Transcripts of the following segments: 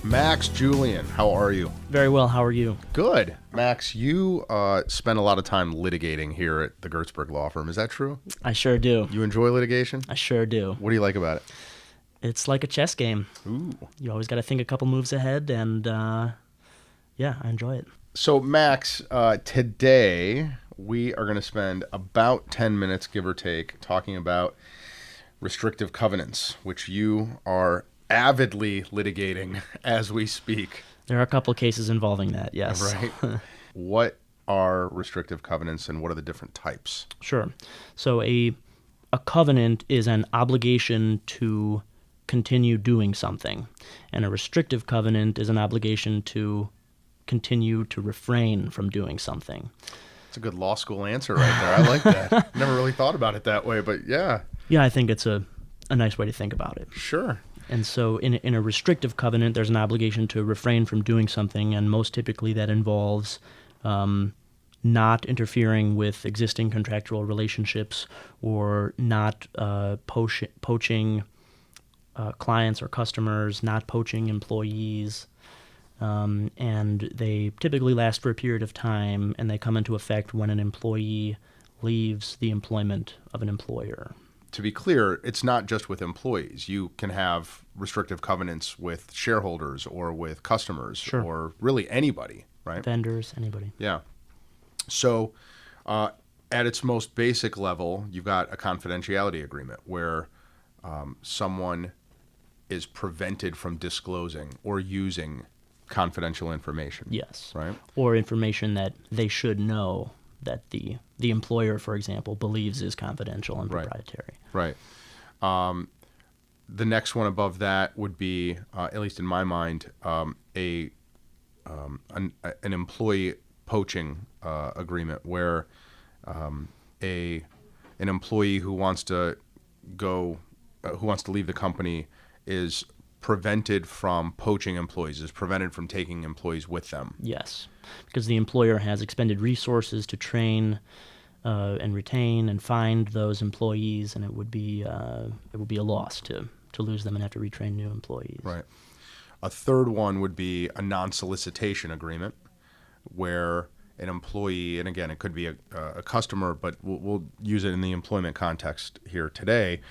Max Julian, how are you? Very well. How are you? Good. Max, you spend a lot of time litigating here at the Gertsburg Law Firm. Is that true? I sure do. You enjoy litigation? I sure do. What do you like about it? It's like a chess game. Ooh. You always got to think a couple moves ahead, and yeah, I enjoy it. So, Max, today we are going to spend about 10 minutes, give or take, talking about restrictive covenants, which you are avidly litigating as we speak. There are a couple cases involving that, yes. Right. What are restrictive covenants and what are the different types? Sure. So a covenant is an obligation to continue doing something, and a restrictive covenant is an obligation to continue to refrain from doing something. It's a good law school answer right there. I like that. Never really thought about it that way, but yeah. Yeah, I think it's a nice way to think about it. Sure. And so in a restrictive covenant, there's an obligation to refrain from doing something, and most typically that involves not interfering with existing contractual relationships or not poaching clients or customers, not poaching employees. And they typically last for a period of time, and they come into effect when an employee leaves the employment of an employer. To be clear, it's not just with employees. You can have restrictive covenants with shareholders or with customers, Sure. or really anybody, right? Vendors, anybody. Yeah. So at its most basic level, you've got a confidentiality agreement where someone is prevented from disclosing or using confidential information. Yes. Right? Or information that they should know that the employer, for example, believes is confidential and proprietary. Right. The next one above that would be, at least in my mind, an employee poaching agreement where an employee who wants to leave the company is prevented from poaching employees, is prevented from taking employees with them. Yes, because the employer has expended resources to train and retain and find those employees, and it would be a loss to lose them and have to retrain new employees. Right. A third one would be a non-solicitation agreement where an employee, and again, it could be a customer, but we'll use it in the employment context here today,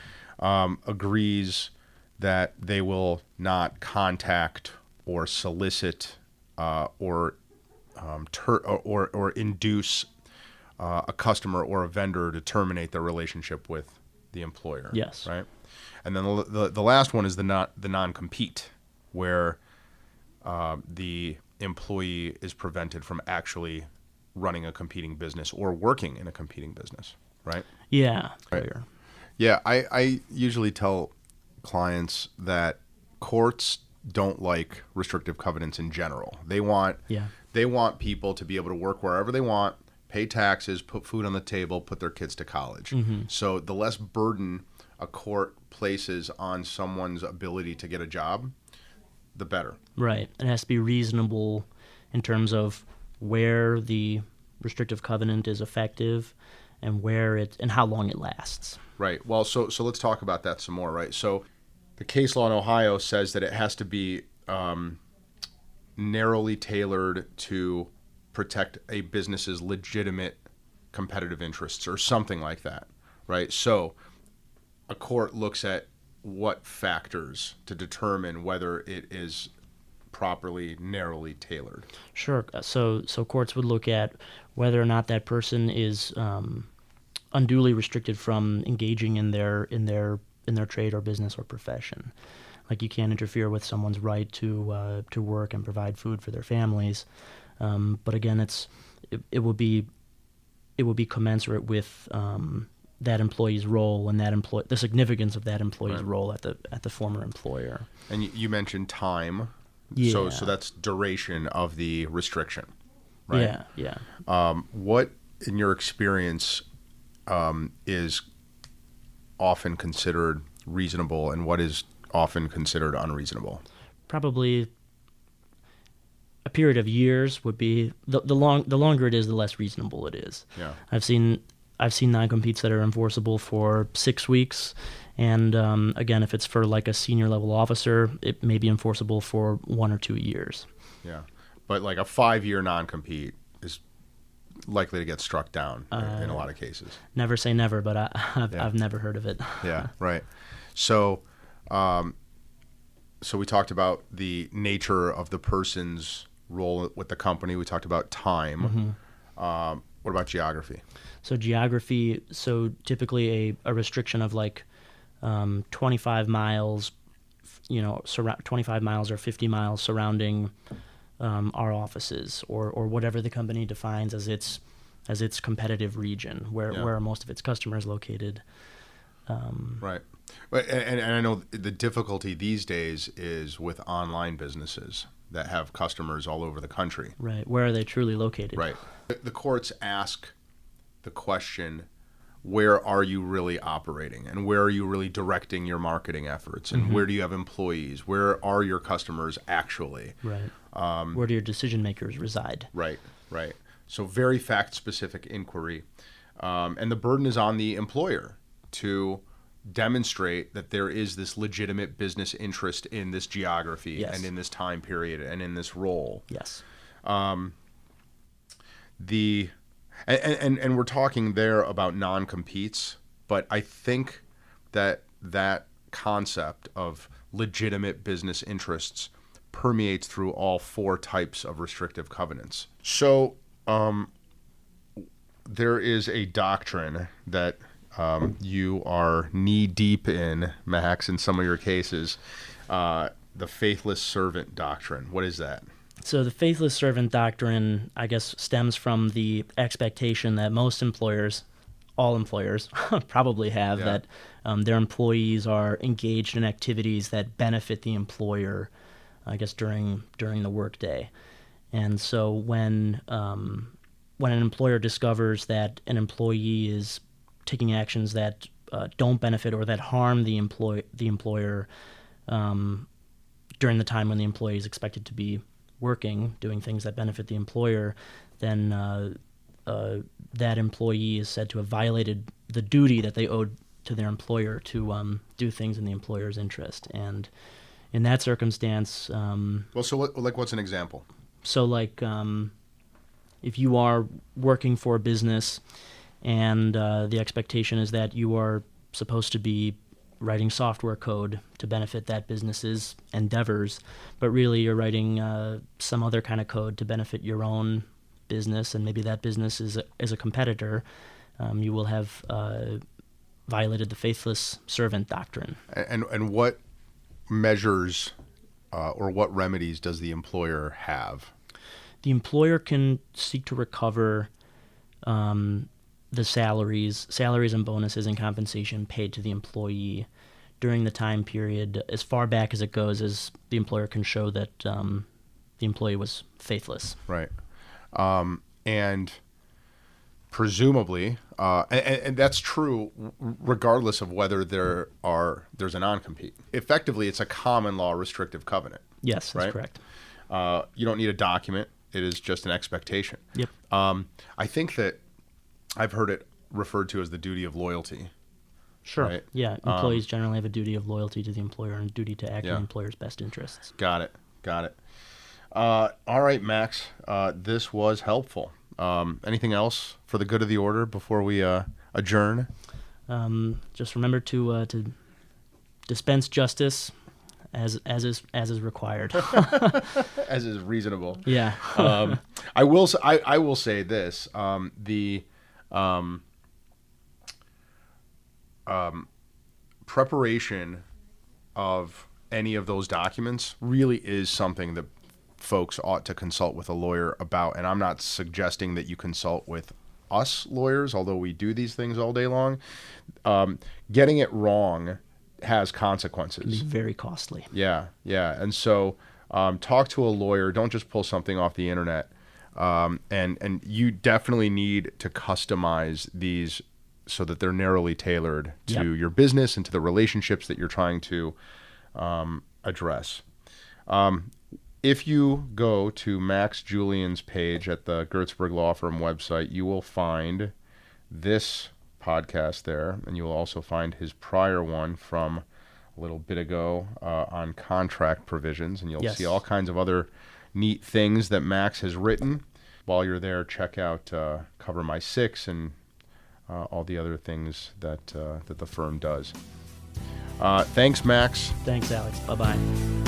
agrees that they will not contact or solicit or induce a customer or a vendor to terminate their relationship with the employer. Yes. Right. And then the last one is the non-compete, where the employee is prevented from actually running a competing business or working in a competing business. Right. Yeah. Right. Clear. Yeah. I usually tell clients that courts don't like restrictive covenants in general. They want people to be able to work wherever they want, pay taxes, put food on the table, put their kids to college. Mm-hmm. So the less burden a court places on someone's ability to get a job, the better. Right. It has to be reasonable in terms of where the restrictive covenant is effective and and how long it lasts. Right. Well, so let's talk about that some more, right? So the case law in Ohio says that it has to be narrowly tailored to protect a business's legitimate competitive interests or something like that, right? So a court looks at what factors to determine whether it is properly narrowly tailored. Sure. So courts would look at whether or not that person is unduly restricted from engaging in their trade or business or profession. Like, you can't interfere with someone's right to work and provide food for their families. But again, it would be commensurate with that employee's role and the significance of that employee's role at the former employer. And you mentioned time. Yeah. So that's duration of the restriction, right? Yeah. What, in your experience, is often considered reasonable and what is often considered unreasonable? Probably a period of years would be the longer it is, the less reasonable it is. Yeah. I've seen non-competes that are enforceable for 6 weeks, And again, if it's for like a senior level officer, it may be enforceable for 1 or 2 years. Yeah. But like a 5-year non-compete is likely to get struck down in a lot of cases. Never say never, but I've never heard of it. Yeah, right. So, so we talked about the nature of the person's role with the company. We talked about time. Mm-hmm. What about geography? So geography, so typically a restriction of like 25 miles, 25 miles or 50 miles surrounding our offices, or whatever the company defines as its competitive region, where most of its customers located. Right. And I know the difficulty these days is with online businesses that have customers all over the country. Right. Where are they truly located? Right. The courts ask the question, where are you really operating, and where are you really directing your marketing efforts, and where do you have employees? Where are your customers actually? Right. Where do your decision makers reside? Right. Right. So very fact-specific inquiry. And the burden is on the employer to demonstrate that there is this legitimate business interest in this geography and in this time period and in this role. Yes. And we're talking there about non-competes, but I think that concept of legitimate business interests permeates through all 4 types of restrictive covenants. So there is a doctrine that you are knee-deep in, Max, in some of your cases, the Faithless servant doctrine. What is that? So the Faithless servant doctrine, I guess, stems from the expectation that most employers, all employers, probably have, that their employees are engaged in activities that benefit the employer, I guess, during the workday. And so when an employer discovers that an employee is taking actions that don't benefit or that harm the employer during the time when the employee is expected to be working, doing things that benefit the employer, then that employee is said to have violated the duty that they owed to their employer to do things in the employer's interest. And in that circumstance... so what's an example? So like if you are working for a business and the expectation is that you are supposed to be writing software code to benefit that business's endeavors, but really you're writing some other kind of code to benefit your own business, and maybe that business is a competitor, you will have violated the Faithless servant doctrine. And what measures or what remedies does the employer have? The employer can seek to recover the salaries and bonuses and compensation paid to the employee during the time period as far back as it goes, as the employer can show that the employee was faithless. Right. And presumably, and that's true regardless of whether there's a non-compete. Effectively, it's a common law restrictive covenant. Yes, that's right? Correct. You don't need a document. It is just an expectation. Yep. I think that I've heard it referred to as the duty of loyalty. Sure. Right? Yeah. Employees generally have a duty of loyalty to the employer and a duty to act in the employer's best interests. Got it. All right, Max. This was helpful. Anything else for the good of the order before we adjourn? Just remember to dispense justice as is required. As is reasonable. Yeah. I will say this. The preparation of any of those documents really is something that folks ought to consult with a lawyer about. And I'm not suggesting that you consult with us lawyers, although we do these things all day long. Getting it wrong has consequences. It can be very costly. Yeah. And so talk to a lawyer. Don't just pull something off the internet. And you definitely need to customize these so that they're narrowly tailored to your business and to the relationships that you're trying to address. If you go to Max Julian's page at the Gertsburg Law Firm website, you will find this podcast there, and you'll also find his prior one from a little bit ago on contract provisions, and you'll see all kinds of other neat things that Max has written. While you're there, check out CoverMySix and all the other things that the firm does. Thanks, Max. Thanks, Alex. Bye-bye.